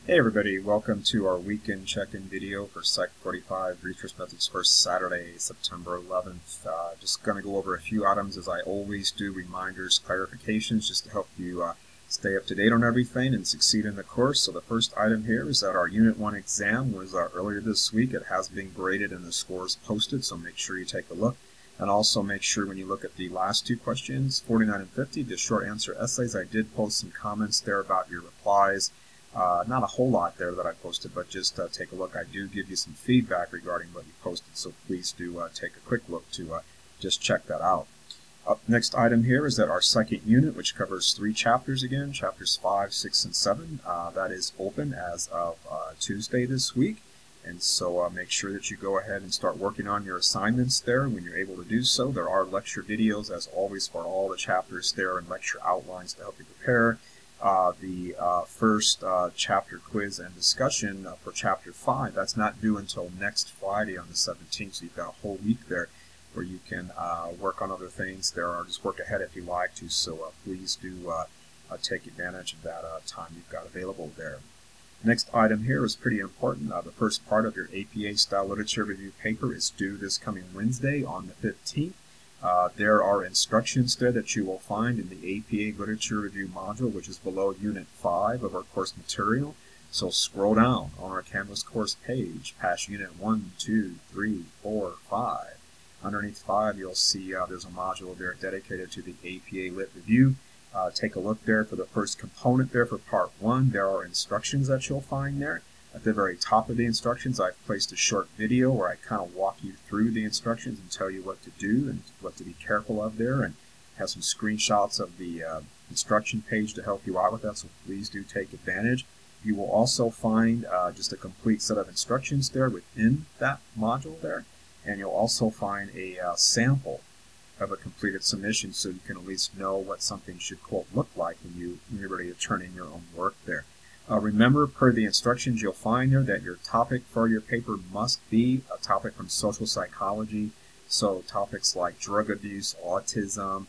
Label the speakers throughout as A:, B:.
A: Hey everybody, welcome to our weekend check-in video for PSY-45 Research Methods for Saturday, September 11th. Just going to go over a few items as I always do, reminders, clarifications, just to help you stay up to date on everything and succeed in the course. So the first item here is that our Unit 1 exam was earlier this week. It has been graded and the scores posted, so make sure you take a look. And also make sure when you look at the last two questions, 49 and 50, the short answer essays, I did post some comments there about your replies. Not a whole lot there that I posted, but just take a look. I do give you some feedback regarding what you posted, so please do take a quick look to just check that out. Next item here is that our second unit, which covers 3 chapters again, chapters 5, 6, and 7, that is open as of Tuesday this week. And so make sure that you go ahead and start working on your assignments there when you're able to do so. There are lecture videos, as always, for all the chapters there and lecture outlines to help you prepare. The first chapter quiz and discussion for Chapter 5, that's not due until next Friday on the 17th, so you've got a whole week there where you can work on other things there, or just work ahead if you like to, so please do take advantage of that time you've got available there. Next item here is pretty important. The first part of your APA Style Literature Review paper is due this coming Wednesday on the 15th. There are instructions there that you will find in the APA Literature Review module, which is below Unit 5 of our course material. So scroll down on our Canvas course page, past Unit 1, 2, 3, 4, 5. Underneath 5, you'll see there's a module there dedicated to the APA Lit Review. Take a look there for the first component there for Part 1. There are instructions that you'll find there. At the very top of the instructions, I've placed a short video where I kind of walk you through the instructions and tell you what to do and what to be careful of there, and have some screenshots of the instruction page to help you out with that, so please do take advantage. You will also find just a complete set of instructions there within that module there, and you'll also find a sample of a completed submission so you can at least know what something should, quote, look like when you're ready to turn in your own work there. Remember, per the instructions, you'll find there that your topic for your paper must be a topic from social psychology. So topics like drug abuse, autism,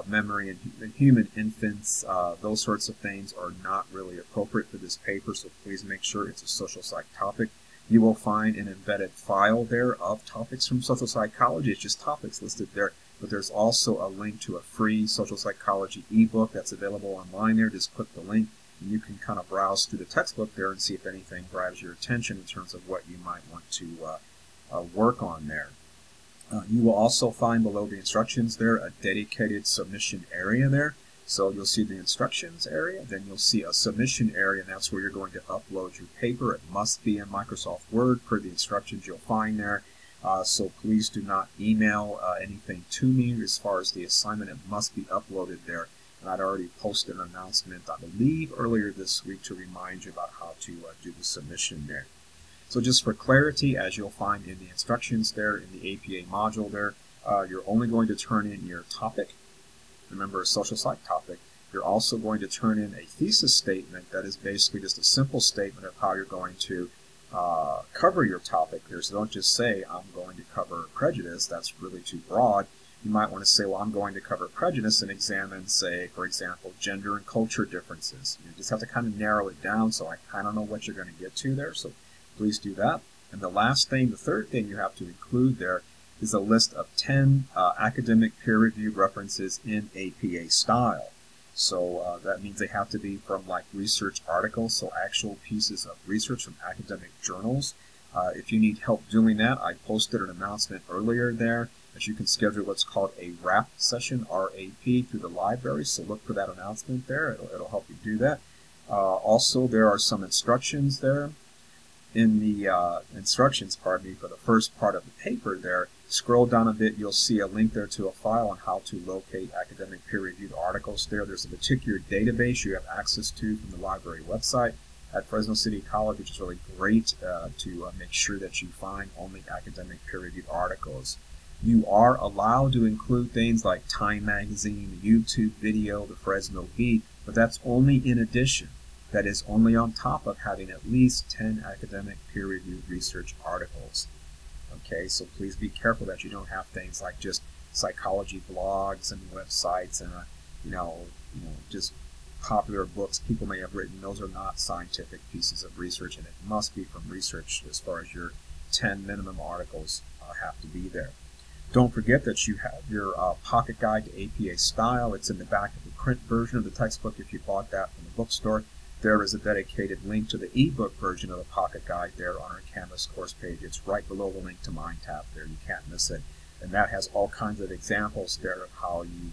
A: memory in human infants, those sorts of things are not really appropriate for this paper, so please make sure it's a social psych topic. You will find an embedded file there of topics from social psychology. It's just topics listed there, but there's also a link to a free social psychology ebook that's available online there. Just click the link. You can kind of browse through the textbook there and see if anything grabs your attention in terms of what you might want to work on there. You will also find below the instructions there a dedicated submission area there. So you'll see the instructions area, then you'll see a submission area, and that's where you're going to upload your paper. It must be in Microsoft Word per the instructions you'll find there. So please do not email anything to me as far as the assignment. It must be uploaded there. And I'd already posted an announcement, I believe, earlier this week to remind you about how to do the submission there. So just for clarity, as you'll find in the instructions there in the APA module there, you're only going to turn in your topic. Remember, a social psych topic. You're also going to turn in a thesis statement that is basically just a simple statement of how you're going to cover your topic there. So don't just say, I'm going to cover prejudice. That's really too broad. You might want to say, well, I'm going to cover prejudice and examine, say, for example, gender and culture differences. You just have to kind of narrow it down so I kind of know what you're going to get to there. So please do that. And the last thing, the third thing you have to include there is a list of 10 academic peer-reviewed references in APA style. So that means they have to be from like research articles, so actual pieces of research from academic journals. If you need help doing that, I posted an announcement earlier there that you can schedule what's called a RAP session, R-A-P, through the library. So look for that announcement there. It'll help you do that. Also, there are some instructions there. In the instructions, for the first part of the paper there, scroll down a bit, you'll see a link there to a file on how to locate academic peer-reviewed articles there. There's a particular database you have access to from the library website at Fresno City College, which is really great to make sure that you find only academic peer-reviewed articles. You are allowed to include things like Time Magazine, the YouTube video, the Fresno Beat, but that's only in addition. That is only on top of having at least 10 academic peer-reviewed research articles. Okay, so please be careful that you don't have things like just psychology blogs and websites and just popular books people may have written, those are not scientific pieces of research, and it must be from research as far as your 10 minimum articles have to be there. Don't forget that you have your pocket guide to APA style. It's in the back of the print version of the textbook if you bought that from the bookstore. There is a dedicated link to the ebook version of the pocket guide there on our Canvas course page. It's right below the link to Mine tab there. You can't miss it. And that has all kinds of examples there of how you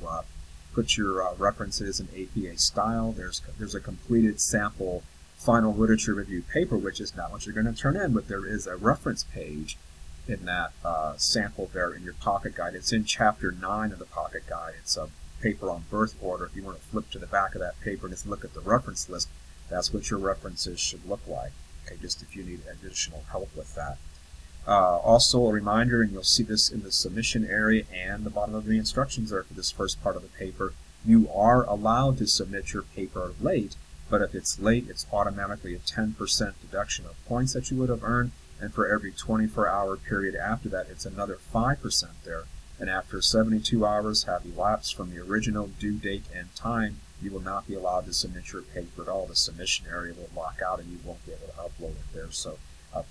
A: put your references in APA style. There's a completed sample final literature review paper, which is not what you're going to turn in, but there is a reference page in that sample there in your pocket guide. It's in chapter 9 of the pocket guide. It's a paper on birth order. If you want to flip to the back of that paper and just look at the reference list, that's what your references should look like. Okay, just if you need additional help with that. Also a reminder, and you'll see this in the submission area and the bottom of the instructions there for this first part of the paper, you are allowed to submit your paper late, but if it's late, it's automatically a 10% deduction of points that you would have earned, and for every 24-hour period after that, it's another 5% there. And after 72 hours have elapsed from the original due date and time, you will not be allowed to submit your paper at all. The submission area will lock out and you won't be able to upload it there. So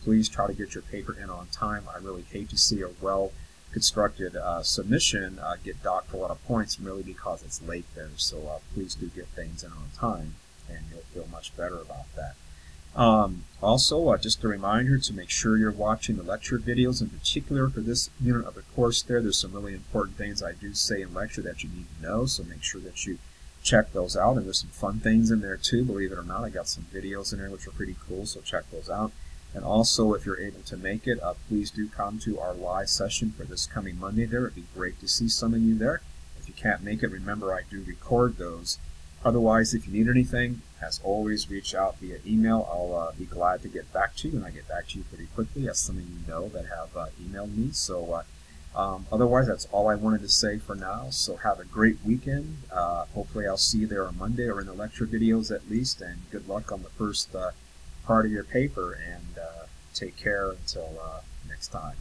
A: please try to get your paper in on time. I really hate to see a well-constructed submission get docked a lot of points merely because it's late there. So please do get things in on time, and you'll feel much better about that. Also, just a reminder to make sure you're watching the lecture videos, in particular for this unit of the course there. There's some really important things I do say in lecture that you need to know, so make sure that you check those out. And there's some fun things in there too, believe it or not. I got some videos in there which are pretty cool, so check those out. And also, if you're able to make it, please do come to our live session for this coming Monday there. It'd be great to see some of you there. If you can't make it, remember I do record those. Otherwise, if you need anything, as always, reach out via email. I'll be glad to get back to you, and I get back to you pretty quickly, as some of you know that have emailed me. So otherwise, that's all I wanted to say for now. So have a great weekend. Hopefully I'll see you there on Monday, or in the lecture videos at least, and good luck on the first part of your paper, and take care until next time.